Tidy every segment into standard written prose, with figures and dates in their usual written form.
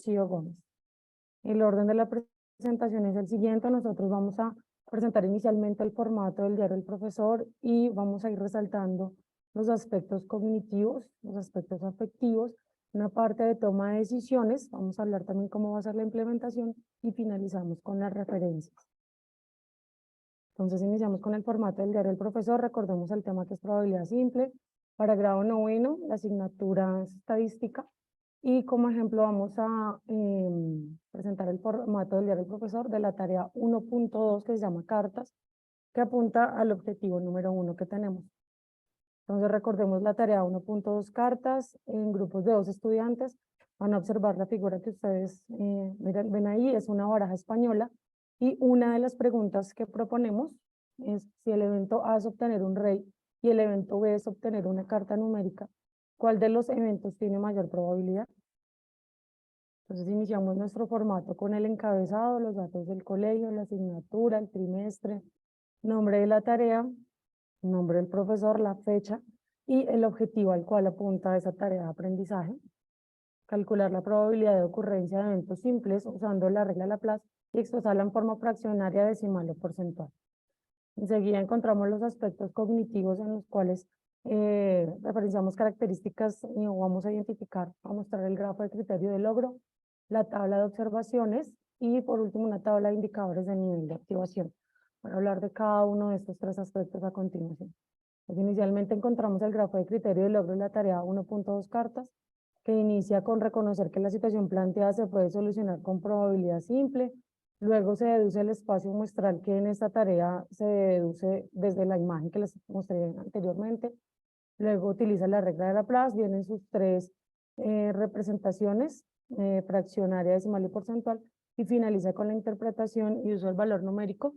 Chio Gómez. El orden de la presentación es el siguiente. Nosotros vamos a presentar inicialmente el formato del diario del profesor y vamos a ir resaltando los aspectos cognitivos, los aspectos afectivos, una parte de toma de decisiones. Vamos a hablar también cómo va a ser la implementación y finalizamos con las referencias. Entonces iniciamos con el formato del diario del profesor. Recordemos el tema que es probabilidad simple. Para grado noveno, la asignatura es estadística. Y como ejemplo vamos a presentar el formato del diario del profesor de la tarea 1.2 que se llama cartas, que apunta al objetivo número 1 que tenemos. Entonces recordemos la tarea 1.2 cartas en grupos de 2 estudiantes. Van a observar la figura que ustedes ven ahí, es una baraja española. Y una de las preguntas que proponemos es si el evento A es obtener un rey y el evento B es obtener una carta numérica, ¿cuál de los eventos tiene mayor probabilidad? Entonces iniciamos nuestro formato con el encabezado, los datos del colegio, la asignatura, el trimestre, nombre de la tarea, nombre del profesor, la fecha y el objetivo al cual apunta esa tarea de aprendizaje. Calcular la probabilidad de ocurrencia de eventos simples usando la regla de Laplace y expresarla en forma fraccionaria, decimal o porcentual. Enseguida encontramos los aspectos cognitivos en los cuales referenciamos características o vamos a identificar, a mostrar el grafo de criterio de logro, la tabla de observaciones y por último una tabla de indicadores de nivel de activación. Para hablar de cada uno de estos tres aspectos a continuación. Pues inicialmente encontramos el grafo de criterio de logro en la tarea 1.2 cartas, que inicia con reconocer que la situación planteada se puede solucionar con probabilidad simple. Luego se deduce el espacio muestral que en esta tarea se deduce desde la imagen que les mostré anteriormente. Luego utiliza la regla de Laplace, vienen sus tres representaciones, fraccionaria, decimal y porcentual, y finaliza con la interpretación y uso del valor numérico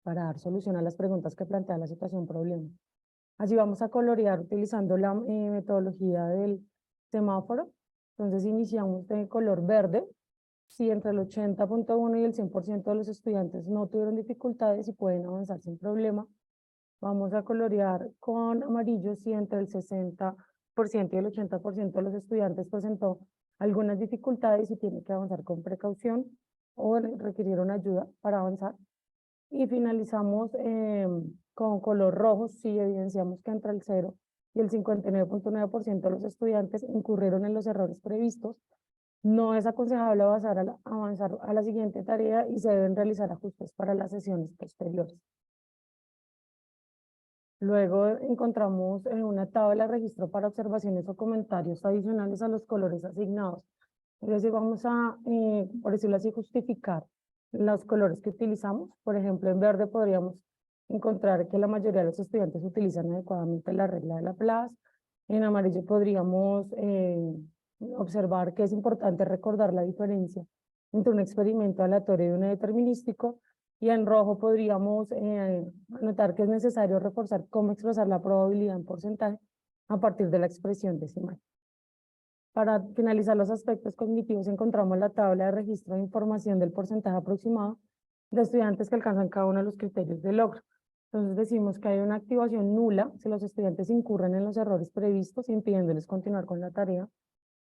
para dar solución a las preguntas que plantea la situación problema. Así vamos a colorear utilizando la metodología del semáforo. Entonces iniciamos de color verde. Si entre el 80.1 y el 100% de los estudiantes no tuvieron dificultades y pueden avanzar sin problema, vamos a colorear con amarillo si entre el 60% y el 80% de los estudiantes presentó algunas dificultades y tiene que avanzar con precaución o requirieron ayuda para avanzar. Y finalizamos con color rojo si evidenciamos que entre el 0 y el 59.9% de los estudiantes incurrieron en los errores previstos. No es aconsejable avanzar a la siguiente tarea y se deben realizar ajustes para las sesiones posteriores. Luego encontramos una tabla de registro para observaciones o comentarios adicionales a los colores asignados. Es decir, vamos a, por decirlo así, justificar los colores que utilizamos. Por ejemplo, en verde podríamos encontrar que la mayoría de los estudiantes utilizan adecuadamente la regla de Laplace. En amarillo podríamos observar que es importante recordar la diferencia entre un experimento aleatorio y uno determinístico. Y en rojo podríamos notar que es necesario reforzar cómo expresar la probabilidad en porcentaje a partir de la expresión decimal. Para finalizar los aspectos cognitivos encontramos la tabla de registro de información del porcentaje aproximado de estudiantes que alcanzan cada uno de los criterios de logro. Entonces decimos que hay una activación nula si los estudiantes incurren en los errores previstos, impidiéndoles continuar con la tarea.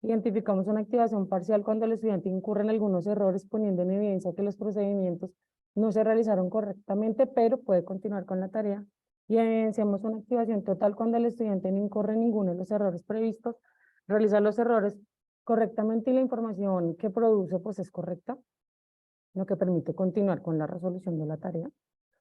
Identificamos una activación parcial cuando el estudiante incurre en algunos errores, poniendo en evidencia que los procedimientos no se realizaron correctamente, pero puede continuar con la tarea. Y evidenciamos una activación total cuando el estudiante no incurre en ninguno de los errores previstos, realiza los errores correctamente y la información que produce pues es correcta, lo que permite continuar con la resolución de la tarea.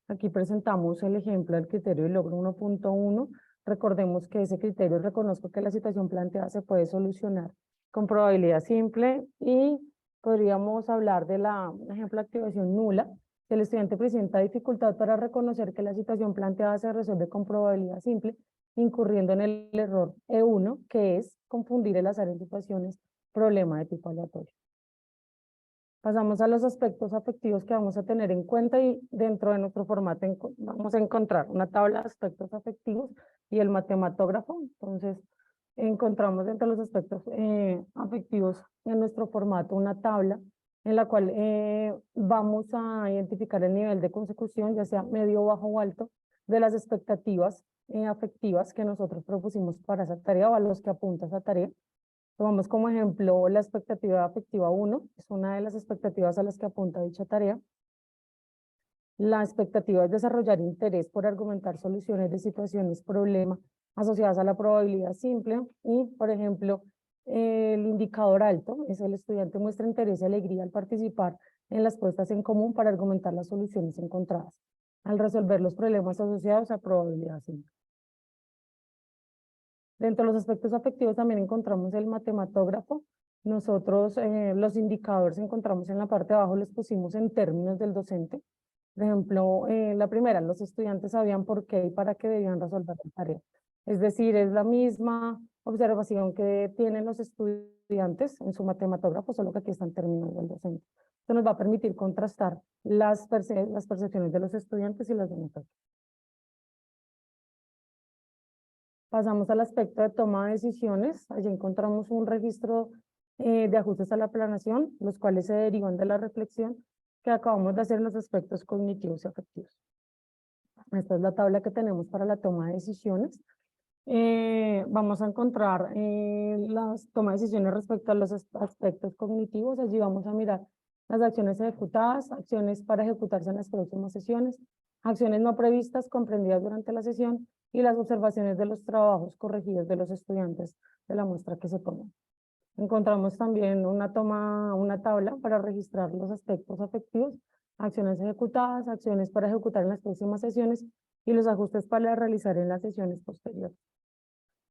Aquí presentamos el ejemplo del criterio de logro 1.1. Recordemos que ese criterio reconozco que la situación planteada se puede solucionar con probabilidad simple y podríamos hablar de la, por ejemplo, activación nula. Si el estudiante presenta dificultad para reconocer que la situación planteada se resuelve con probabilidad simple, incurriendo en el error E1, que es confundir el azar en situaciones, problema de tipo aleatorio. Pasamos a los aspectos afectivos que vamos a tener en cuenta y dentro de nuestro formato vamos a encontrar una tabla de aspectos afectivos y el matematógrafo. Entonces, encontramos dentro de los aspectos afectivos en nuestro formato una tabla en la cual vamos a identificar el nivel de consecución, ya sea medio, bajo o alto, de las expectativas afectivas que nosotros propusimos para esa tarea o a los que apunta esa tarea. Tomamos como ejemplo la expectativa afectiva 1, es una de las expectativas a las que apunta dicha tarea. La expectativa es desarrollar interés por argumentar soluciones de situaciones, problema asociadas a la probabilidad simple. Y, por ejemplo, el indicador alto es el estudiante muestra interés y alegría al participar en las puestas en común para argumentar las soluciones encontradas, al resolver los problemas asociados a probabilidad simple. Dentro de los aspectos afectivos también encontramos el matematógrafo. Nosotros los indicadores encontramos en la parte de abajo, los pusimos en términos del docente. Por ejemplo, la primera, los estudiantes sabían por qué y para qué debían resolver la tarea. Es decir, es la misma observación que tienen los estudiantes en su matematógrafo, solo que aquí están términos del docente. Esto nos va a permitir contrastar las percepciones de los estudiantes y las de nosotros. Pasamos al aspecto de toma de decisiones. Allí encontramos un registro de ajustes a la planeación, los cuales se derivan de la reflexión que acabamos de hacer en los aspectos cognitivos y afectivos. Esta es la tabla que tenemos para la toma de decisiones. Vamos a encontrar las tomas de decisiones respecto a los aspectos cognitivos. Allí vamos a mirar las acciones ejecutadas, acciones para ejecutarse en las próximas sesiones, acciones no previstas comprendidas durante la sesión y las observaciones de los trabajos corregidos de los estudiantes de la muestra que se toman. Encontramos también una tabla para registrar los aspectos afectivos, acciones ejecutadas, acciones para ejecutar en las próximas sesiones y los ajustes para realizar en las sesiones posteriores.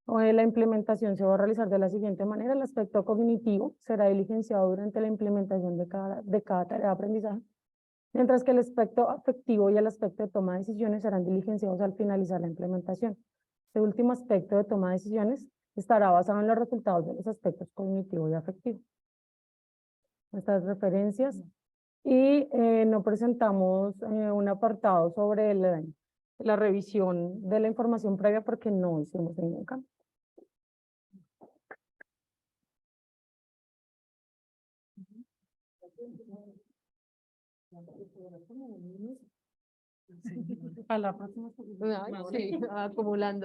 La implementación se va a realizar de la siguiente manera. El aspecto cognitivo será diligenciado durante la implementación de cada tarea de aprendizaje, mientras que el aspecto afectivo y el aspecto de toma de decisiones serán diligenciados al finalizar la implementación. Este último aspecto de toma de decisiones estará basado en los resultados de los aspectos cognitivo y afectivo. Nuestras referencias. Y no presentamos un apartado sobre la revisión de la información previa porque no hicimos ningún cambio. Para la próxima. Sí, acumulando.